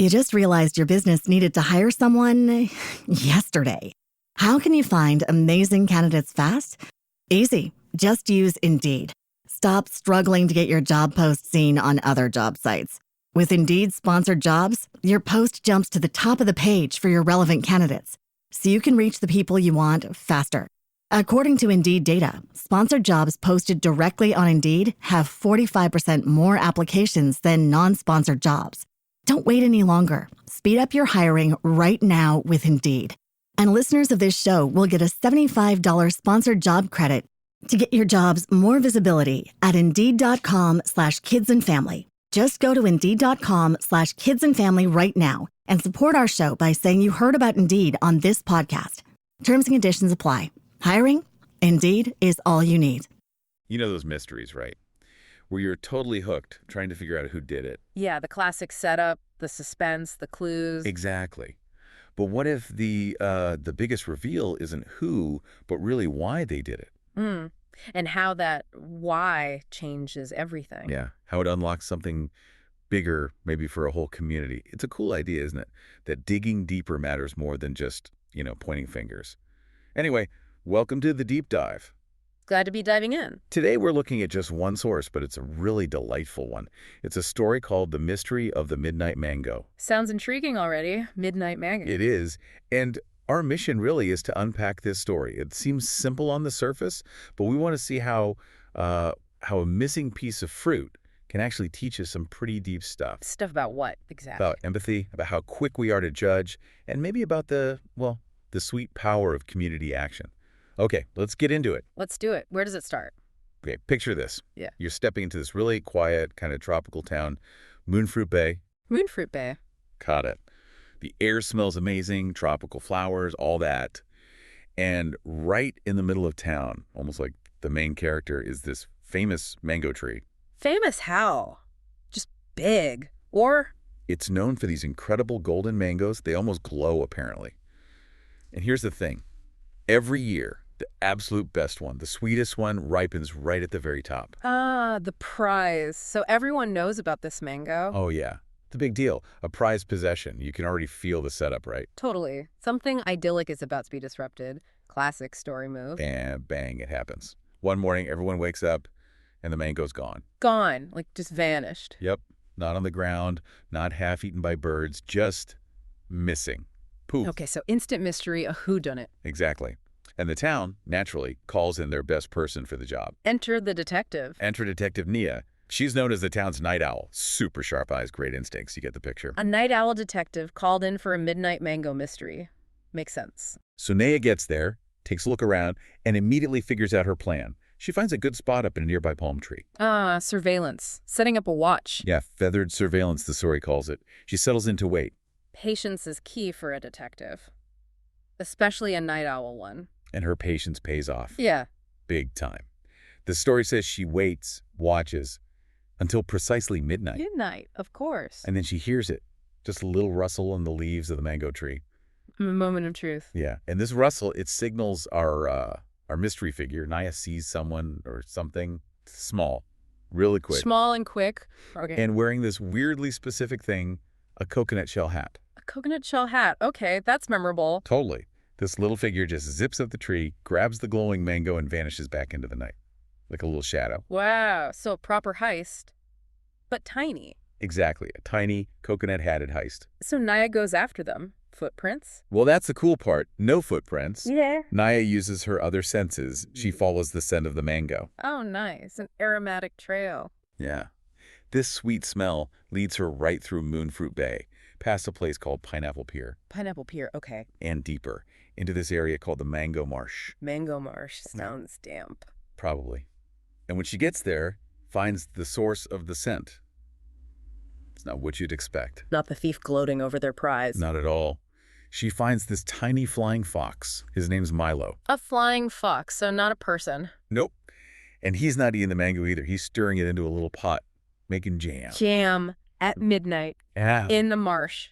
You just realized your business needed to hire someone yesterday. How can you find amazing candidates fast? Easy. Just use Indeed. Stop struggling to get your job post seen on other job sites. With Indeed sponsored jobs, your post jumps to the top of the page for your relevant candidates, so you can reach the people you want faster. According to Indeed data, sponsored jobs posted directly on Indeed have 45% more applications than non-sponsored jobs. Don't wait any longer. Speed up your hiring right now with Indeed. And listeners of this show will get a $75 sponsored job credit to get your jobs more visibility at Indeed.com/kidsandfamily. Just go to Indeed.com/kidsandfamily right now and support our show by saying you heard about Indeed on this podcast. Terms and conditions apply. Hiring? Indeed is all you need. You know those mysteries, right? Where you're totally hooked, trying to figure out who did it. Yeah, the classic setup, the suspense, the clues. Exactly. But what if the biggest reveal isn't who, but really why they did it? And how that why changes everything. Yeah, how it unlocks something bigger, maybe for a whole community. It's a cool idea, isn't it? That digging deeper matters more than just, pointing fingers. Anyway, welcome to the deep dive. Glad to be diving in. Today we're looking at just one source, but it's a really delightful one. It's a story called The Mystery of the Midnight Mango. Sounds intriguing already. Midnight Mango. It is. And our mission really is to unpack this story. It seems simple on the surface, but we want to see how a missing piece of fruit can actually teach us some pretty deep stuff. Stuff about what, exactly? About empathy, about how quick we are to judge, and maybe about the sweet power of community action. Okay, let's get into it. Let's do it. Where does it start? Okay, picture this. Yeah. You're stepping into this really quiet, kind of tropical town, Moonfruit Bay. Moonfruit Bay. Caught it. The air smells amazing, tropical flowers, all that. And right in the middle of town, almost like the main character, is this famous mango tree. Famous how? Just big. Or? It's known for these incredible golden mangoes. They almost glow, apparently. And here's the thing. Every year, the absolute best one, the sweetest one, ripens right at the very top. Ah, the prize. So everyone knows about this mango? Oh, yeah. It's a big deal. A prized possession. You can already feel the setup, right? Totally. Something idyllic is about to be disrupted. Classic story move. And bang, it happens. One morning, everyone wakes up, and the mango's gone. Gone. Like, just vanished. Yep. Not on the ground, not half-eaten by birds, just missing. Poof. Okay, so instant mystery, a whodunit. Exactly. And the town, naturally, calls in their best person for the job. Enter the detective. Enter Detective Nia. She's known as the town's night owl. Super sharp eyes, great instincts. You get the picture. A night owl detective called in for a midnight mango mystery. Makes sense. So Nia gets there, takes a look around, and immediately figures out her plan. She finds a good spot up in a nearby palm tree. Ah, surveillance. Setting up a watch. Yeah, feathered surveillance, the story calls it. She settles in to wait. Patience is key for a detective. Especially a night owl one. And her patience pays off. Yeah. Big time. The story says she waits, watches, until precisely midnight. Midnight, of course. And then she hears it. Just a little rustle in the leaves of the mango tree. A moment of truth. Yeah. And this rustle, it signals our mystery figure. Nia sees someone or something small, really quick. Small and quick. Okay. And wearing this weirdly specific thing, a coconut shell hat. A coconut shell hat. Okay, that's memorable. Totally. This little figure just zips up the tree, grabs the glowing mango, and vanishes back into the night. Like a little shadow. Wow, so a proper heist. But tiny. Exactly. A tiny, coconut-hatted heist. So Nia goes after them. Footprints? Well, that's the cool part. No footprints. Yeah. Nia uses her other senses. She follows the scent of the mango. Oh, nice. An aromatic trail. Yeah. This sweet smell leads her right through Moonfruit Bay, past a place called Pineapple Pier. Pineapple Pier, okay. And deeper, into this area called the Mango Marsh. Mango Marsh sounds damp. Probably. And when she gets there, finds the source of the scent. It's not what you'd expect. Not the thief gloating over their prize. Not at all. She finds this tiny flying fox. His name's Milo. A flying fox, so not a person. Nope. And he's not eating the mango either. He's stirring it into a little pot, making jam. Jam at midnight. Yeah. In the marsh.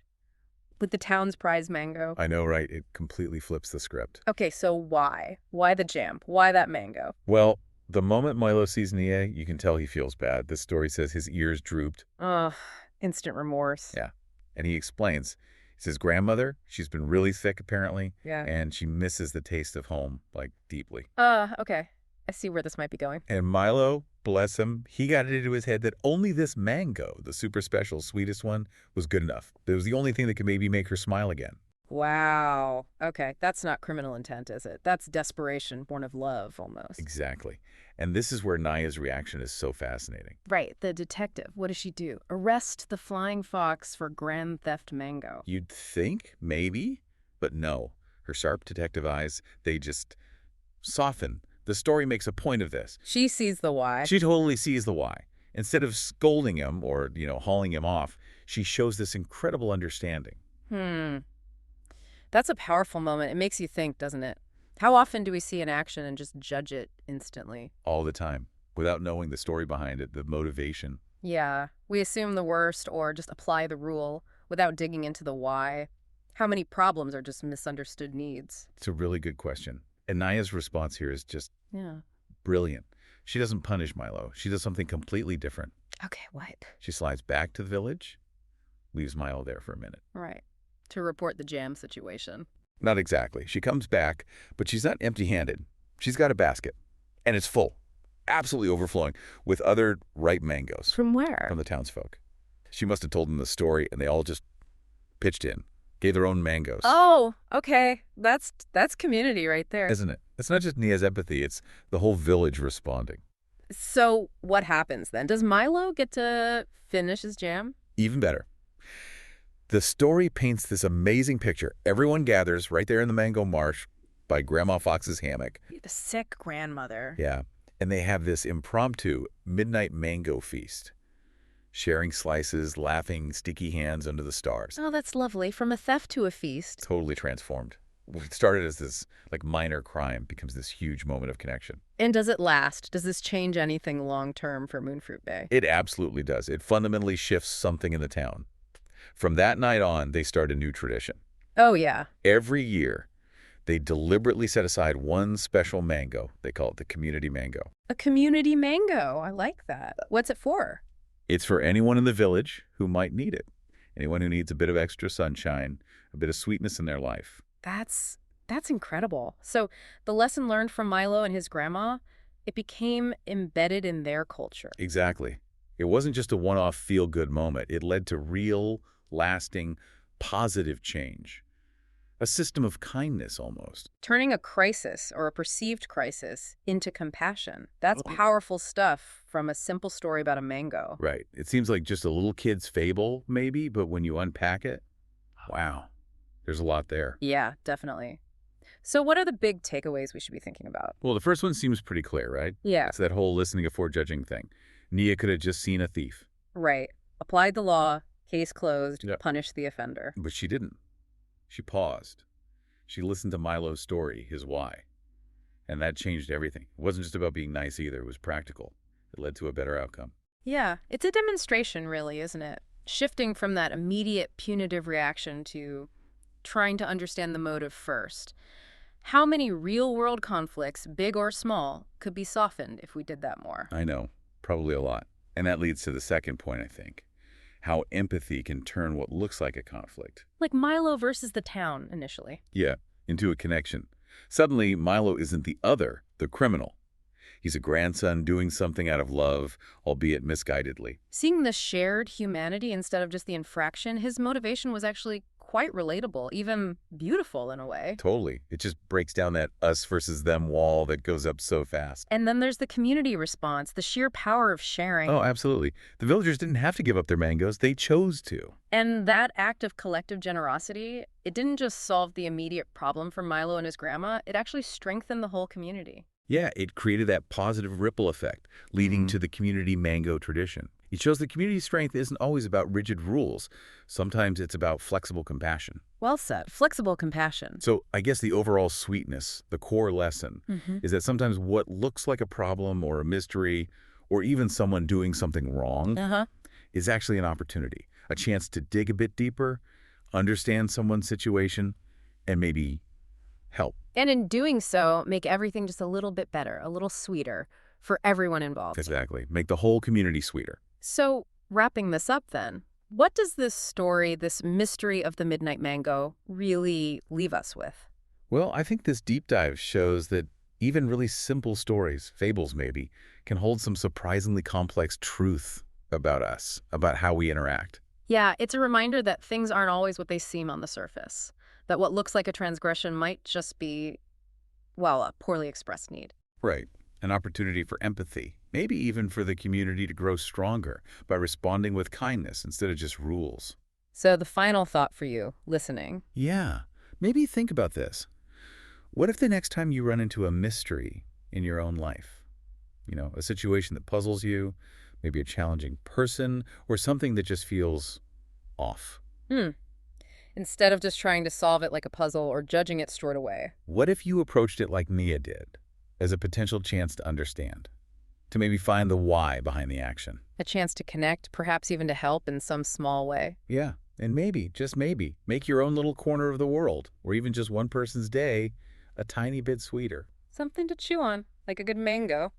With the town's prize mango. I know, right? It completely flips the script. Okay, so why? Why the jam? Why that mango? Well, the moment Milo sees Nia, you can tell he feels bad. This story says his ears drooped. Ugh, instant remorse. Yeah. And he explains, he says, grandmother, she's been really sick apparently, Yeah. and she misses the taste of home, like, deeply. Okay. I see where this might be going. And Milo, bless him, he got it into his head that only this mango, the super special, sweetest one, was good enough. It was the only thing that could maybe make her smile again. Wow. Okay, that's not criminal intent, is it? That's desperation born of love, almost. Exactly. And this is where Naya's reaction is so fascinating. Right, the detective. What does she do? Arrest the flying fox for grand theft mango. You'd think, maybe, but no. Her sharp detective eyes, they just soften. The story makes a point of this. She sees the why. She totally sees the why. Instead of scolding him or, hauling him off, she shows this incredible understanding. That's a powerful moment. It makes you think, doesn't it? How often do we see an action and just judge it instantly? All the time, without knowing the story behind it, the motivation. Yeah, we assume the worst or just apply the rule without digging into the why. How many problems are just misunderstood needs? It's a really good question. And Naya's response here is just Yeah. brilliant. She doesn't punish Milo. She does something completely different. Okay, what? She slides back to the village, leaves Milo there for a minute. Right. To report the jam situation. Not exactly. She comes back, but she's not empty-handed. She's got a basket, and it's full, absolutely overflowing, with other ripe mangoes From where? from the townsfolk. She must have told them the story, and they all just pitched in, gave their own mangoes. Oh, okay. That's community right there. Isn't it? It's not just Nia's empathy, it's the whole village responding. So what happens then? Does Milo get to finish his jam? Even better. The story paints this amazing picture. Everyone gathers right there in the mango marsh by Grandma Fox's hammock. The sick grandmother. Yeah. And they have this impromptu midnight mango feast. Sharing slices, laughing, sticky hands under the stars. Oh, that's lovely. From a theft to a feast. Totally transformed. What started as this minor crime becomes this huge moment of connection. And does it last? Does this change anything long-term for Moonfruit Bay? It absolutely does. It fundamentally shifts something in the town. From that night on, they start a new tradition. Oh, yeah. Every year, they deliberately set aside one special mango. They call it the community mango. A community mango. I like that. What's it for? It's for anyone in the village who might need it. Anyone who needs a bit of extra sunshine, a bit of sweetness in their life. That's incredible. So the lesson learned from Milo and his grandma, it became embedded in their culture. Exactly. It wasn't just a one-off feel-good moment. It led to real, lasting, positive change. A system of kindness, almost. Turning a crisis or a perceived crisis into compassion. That's powerful stuff from a simple story about a mango. Right. It seems like just a little kid's fable, maybe, but when you unpack it, wow, there's a lot there. Yeah, definitely. So what are the big takeaways we should be thinking about? Well, the first one seems pretty clear, right? Yeah. It's that whole listening before judging thing. Nia could have just seen a thief. Right. Applied the law, case closed, Yep. Punish the offender. But she didn't. She paused. She listened to Milo's story, his why. And that changed everything. It wasn't just about being nice either. It was practical. It led to a better outcome. Yeah, it's a demonstration, really, isn't it? Shifting from that immediate punitive reaction to trying to understand the motive first. How many real-world conflicts, big or small, could be softened if we did that more? I know. Probably a lot. And that leads to the second point, I think. How empathy can turn what looks like a conflict. Like Milo versus the town, initially. Yeah, into a connection. Suddenly, Milo isn't the other, the criminal. He's a grandson doing something out of love, albeit misguidedly. Seeing the shared humanity instead of just the infraction, his motivation was actually quite relatable, even beautiful in a way. Totally. It just breaks down that us versus them wall that goes up so fast. And then there's the community response, the sheer power of sharing. Oh, absolutely. The villagers didn't have to give up their mangoes. They chose to. And that act of collective generosity, it didn't just solve the immediate problem for Milo and his grandma, it actually strengthened the whole community. Yeah, it created that positive ripple effect, leading to the community mango tradition. It shows that community strength isn't always about rigid rules. Sometimes it's about flexible compassion. Well said. Flexible compassion. So I guess the overall sweetness, the core lesson, is that sometimes what looks like a problem or a mystery, or even someone doing something wrong, is actually an opportunity, a chance to dig a bit deeper, understand someone's situation, and maybe help. And in doing so, make everything just a little bit better, a little sweeter for everyone involved. Exactly. Make the whole community sweeter. So, wrapping this up then, What does this story, this mystery of the midnight mango, really leave us with? Well, I think this deep dive shows that even really simple stories, fables maybe, can hold some surprisingly complex truth about us, about how we interact. Yeah, it's a reminder that things aren't always what they seem on the surface. That what looks like a transgression might just be, well, a poorly expressed need. Right. An opportunity for empathy, maybe even for the community to grow stronger by responding with kindness instead of just rules. So the final thought for you, listening. Yeah, maybe think about this. What if the next time you run into a mystery in your own life, a situation that puzzles you, maybe a challenging person, or something that just feels off? Hmm. Instead of just trying to solve it like a puzzle or judging it straight away. What if you approached it like Mia did, as a potential chance to understand, to maybe find the why behind the action? A chance to connect, perhaps even to help in some small way. Yeah, and maybe, just maybe, make your own little corner of the world, or even just one person's day, a tiny bit sweeter. Something to chew on, like a good mango.